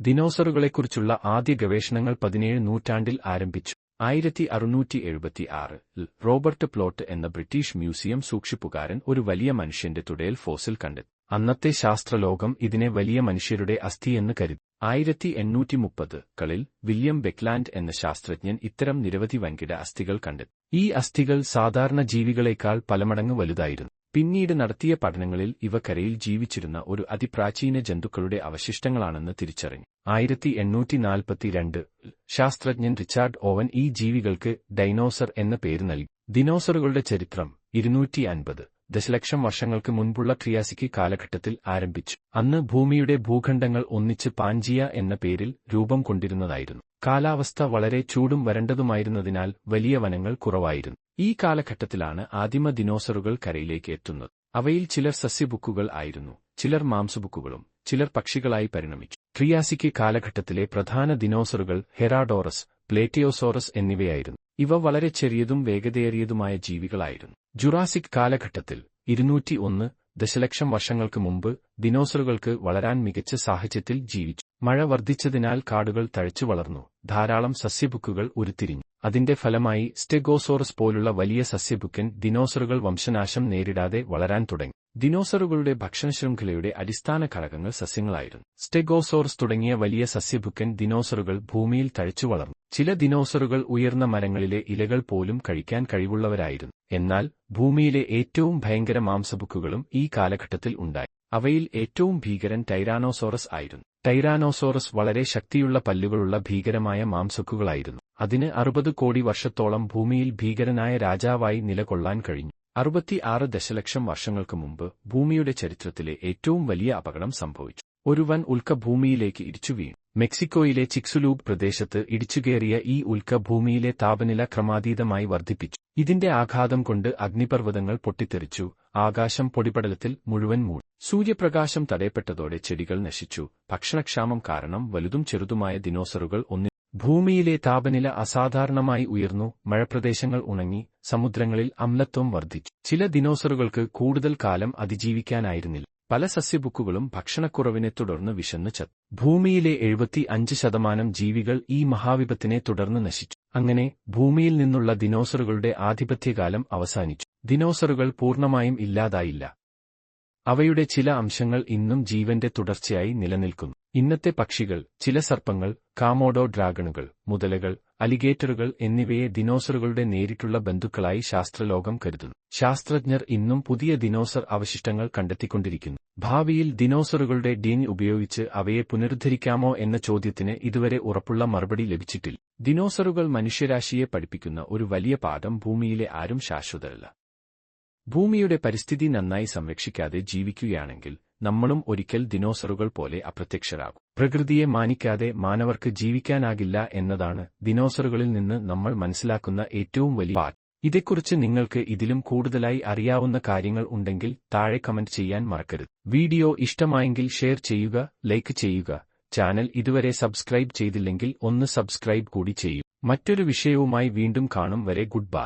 ദിനോസറുകളെക്കുറിച്ചുള്ള ആദ്യ ഗവേഷണങ്ങൾ 17 നൂറ്റാണ്ടിൽ ആരംഭിച്ചു. 1676-ൽ റോബർട്ട് പ്ലോട്ട് എന്ന ബ്രിട്ടീഷ് മ്യൂസിയം സൂക്ഷിപ്പുകാരൻ ഒരു വലിയ മനുഷ്യന്റെ തുടയിൽ ഫോസിൽ കണ്ടെത്തി. അന്നത്തെ ശാസ്ത്രലോകം ഇതിനെ വലിയ മനുഷ്യരുടെ അസ്ഥിയെന്ന് കരുതി. 1830-കളിൽ വില്യം ബെക്ലാൻഡ് എന്ന ശാസ്ത്രജ്ഞൻ ഇത്തരം നിരവധി വൻകിട അസ്ഥികൾ കണ്ടെത്തി. ഈ അസ്ഥികൾ സാധാരണ ജീവികളെക്കാൾ പലമടങ്ങ് വലുതായിരുന്നു. പിന്നീട് നടത്തിയ പഠനങ്ങളിൽ ഇവ കരയിൽ ജീവിച്ചിരുന്ന ഒരു അതിപ്രാചീന ജന്തുക്കളുടെ അവശിഷ്ടങ്ങളാണെന്ന് തിരിച്ചറിഞ്ഞു. 1842-ൽ ശാസ്ത്രജ്ഞൻ റിച്ചാർഡ് ഓവൻ ഈ ജീവികൾക്ക് ഡൈനോസർ എന്ന പേര് നൽകി. ദിനോസറുകളുടെ ചരിത്രം 250 ദശലക്ഷം വർഷങ്ങൾക്ക് മുൻപുള്ള ട്രിയാസിക് കാലഘട്ടത്തിൽ ആരംഭിച്ചു. അന്ന് ഭൂമിയുടെ ഭൂഖണ്ഡങ്ങൾ ഒന്നിച്ച് പാൻജിയ എന്ന പേരിൽ രൂപം കൊണ്ടിരുന്നതായിരുന്നു. കാലാവസ്ഥ വളരെ ചൂടും വരണ്ടതുമായിരുന്നതിനാൽ വലിയ വനങ്ങൾ കുറവായിരുന്നു. ഈ കാലഘട്ടത്തിലാണ് ആദിമ ദിനോസറുകൾ കരയിലേക്ക് എത്തുന്നത്. അവയിൽ ചിലർ സസ്യബുക്കുകൾ ആയിരുന്നു, ചിലർ മാംസബുക്കുകളും, ചിലർ പക്ഷികളായി പരിണമിച്ചു. ട്രിയാസിക് കാലഘട്ടത്തിലെ പ്രധാന ദിനോസറുകൾ ഹെറാഡോറസ്, പ്ലേറ്റിയോസോറസ് എന്നിവയായിരുന്നു. ഇവ വളരെ ചെറിയതും വേഗതയേറിയതുമായ ജീവികളായിരുന്നു. ജുറാസിക് കാലഘട്ടത്തിൽ 201 ദശലക്ഷം വർഷങ്ങൾക്ക് മുമ്പ് ദിനോസറുകൾക്ക് വളരാൻ മികച്ച സാഹചര്യത്തിൽ ജീവിച്ചു. മഴ വർദ്ധിച്ചതിനാൽ കാടുകൾ തഴച്ചു വളർന്നു, ധാരാളം സസ്യബുക്കുകൾ ഉരുത്തിരിഞ്ഞു. അതിന്റെ ഫലമായി സ്റ്റെഗോസോറസ് പോലുള്ള വലിയ സസ്യബുക്കൻ ദിനോസറുകൾ വംശനാശം നേരിടാതെ വളരാൻ തുടങ്ങി. ദിനോസറുകളുടെ ഭക്ഷണശൃംഖലയുടെ അടിസ്ഥാന ഘടകങ്ങൾ സസ്യങ്ങളായിരുന്നു. സ്റ്റെഗോസോറസ് തുടങ്ങിയ വലിയ സസ്യബുക്കൻ ദിനോസറുകൾ ഭൂമിയിൽ തഴച്ചു വളർന്നു. ചില ദിനോസറുകൾ ഉയർന്ന മരങ്ങളിലെ ഇലകൾ പോലും കഴിക്കാൻ കഴിവുള്ളവരായിരുന്നു. എന്നാൽ ഭൂമിയിലെ ഏറ്റവും ഭയങ്കര മാംസബുക്കുകളും ഈ കാലഘട്ടത്തിൽ ഉണ്ടായി. അവയിൽ ഏറ്റവും ഭീകരൻ ടൈരാനോസോറസ് ആയിരുന്നു. ടൈരാനോസോറസ് വളരെ ശക്തിയുള്ള പല്ലുകളുള്ള ഭീകരമായ മാംസബുക്കുകളായിരുന്നു. അതിന് 60 കോടി വർഷത്തോളം ഭൂമിയിൽ ഭീകരനായ രാജാവായി നിലകൊള്ളാൻ കഴിഞ്ഞു. 66 ദശലക്ഷം വർഷങ്ങൾക്ക് മുമ്പ് ഭൂമിയുടെ ചരിത്രത്തിലെ ഏറ്റവും വലിയ അപകടം സംഭവിച്ചു. ഒരു വൻ ഉൽക്ക ഭൂമിയിലേക്ക് ഇടിച്ചു വീണു. മെക്സിക്കോയിലെ ചിക്സുലൂബ് പ്രദേശത്ത് ഇടിച്ചുകയറിയ ഈ ഉൽക്ക ഭൂമിയിലെ താപനില ക്രമാതീതമായി വർദ്ധിപ്പിച്ചു. ഇതിന്റെ ആഘാതം കൊണ്ട് അഗ്നിപർവ്വതങ്ങൾ പൊട്ടിത്തെറിച്ചു, ആകാശം പൊടിപടലത്തിൽ മുഴുവൻ മൂടി. സൂര്യപ്രകാശം തടയപ്പെട്ടതോടെ ചെടികൾ നശിച്ചു. ഭക്ഷണക്ഷാമം കാരണം വലുതും ചെറുതുമായ ദിനോസറുകൾ ഭൂമിയിലെ താപനില അസാധാരണമായി ഉയർന്നു, മഴപ്രദേശങ്ങൾ ഉണങ്ങി, സമുദ്രങ്ങളിൽ അമ്ലത്വം വർദ്ധിച്ചു. ചില ദിനോസറുകൾക്ക് കൂടുതൽ കാലം അതിജീവിക്കാനായിരുന്നില്ല. പല സസ്യബുക്കുകളും ഭക്ഷണക്കുറവിനെ തുടർന്ന് വിശന്നു ചത്തു. ഭൂമിയിലെ 75% ജീവികൾ ഈ മഹാവിപത്തിനെ തുടർന്ന് നശിച്ചു. അങ്ങനെ ഭൂമിയിൽ നിന്നുള്ള ദിനോസറുകളുടെ ആധിപത്യകാലം അവസാനിച്ചു. ദിനോസറുകൾ പൂർണ്ണമായും ഇല്ലാതായില്ല. അവയുടെ ചില അംശങ്ങൾ ഇന്നും ജീവന്റെ തുടർച്ചയായി നിലനിൽക്കുന്നു. ഇന്നത്തെ പക്ഷികൾ, ചില സർപ്പങ്ങൾ, കാമോഡോ ഡ്രാഗണുകൾ, മുതലകൾ, അലിഗേറ്ററുകൾ എന്നിവയെ ദിനോസറുകളുടെ നേരിട്ടുള്ള ബന്ധുക്കളായി ശാസ്ത്രലോകം കരുതുന്നു. ശാസ്ത്രജ്ഞർ ഇന്നും പുതിയ ദിനോസർ അവശിഷ്ടങ്ങൾ കണ്ടെത്തിക്കൊണ്ടിരിക്കുന്നു. ഭാവിയിൽ ദിനോസറുകളുടെ DNA ഉപയോഗിച്ച് അവയെ പുനരുദ്ധരിക്കാമോ എന്ന ചോദ്യത്തിന് ഇതുവരെ ഉറപ്പുള്ള മറുപടി ലഭിച്ചിട്ടില്ല. ദിനോസറുകൾ മനുഷ്യരാശിയെ പഠിപ്പിക്കുന്ന ഒരു വലിയ പാഠം: ഭൂമിയിലെ ആരും ശാശ്വതരല്ല. ഭൂമിയുടെ പരിസ്ഥിതി നന്നായി സംരക്ഷിക്കാതെ ജീവിക്കുകയാണെങ്കിൽ നമ്മളും ഒരിക്കൽ ദിനോസറുകൾ പോലെ അപ്രത്യക്ഷരാകും. പ്രകൃതിയെ മാനിക്കാതെ മാനവർക്ക് ജീവിക്കാനാകില്ല എന്നതാണ് ദിനോസറുകളിൽ നിന്ന് നമ്മൾ മനസ്സിലാക്കുന്ന ഏറ്റവും വലിയ പാഠം. ഇതേക്കുറിച്ച് നിങ്ങൾക്ക് ഇതിലും കൂടുതലായി അറിയാവുന്ന കാര്യങ്ങൾ ഉണ്ടെങ്കിൽ താഴെ കമന്റ് ചെയ്യാൻ മറക്കരുത്. വീഡിയോ ഇഷ്ടമായെങ്കിൽ ഷെയർ ചെയ്യുക, ലൈക്ക് ചെയ്യുക. ചാനൽ ഇതുവരെ സബ്സ്ക്രൈബ് ചെയ്തില്ലെങ്കിൽ ഒന്ന് സബ്സ്ക്രൈബ് കൂടി ചെയ്യൂ. മറ്റൊരു വിഷയവുമായി വീണ്ടും കാണും വരെ ഗുഡ് ബൈ.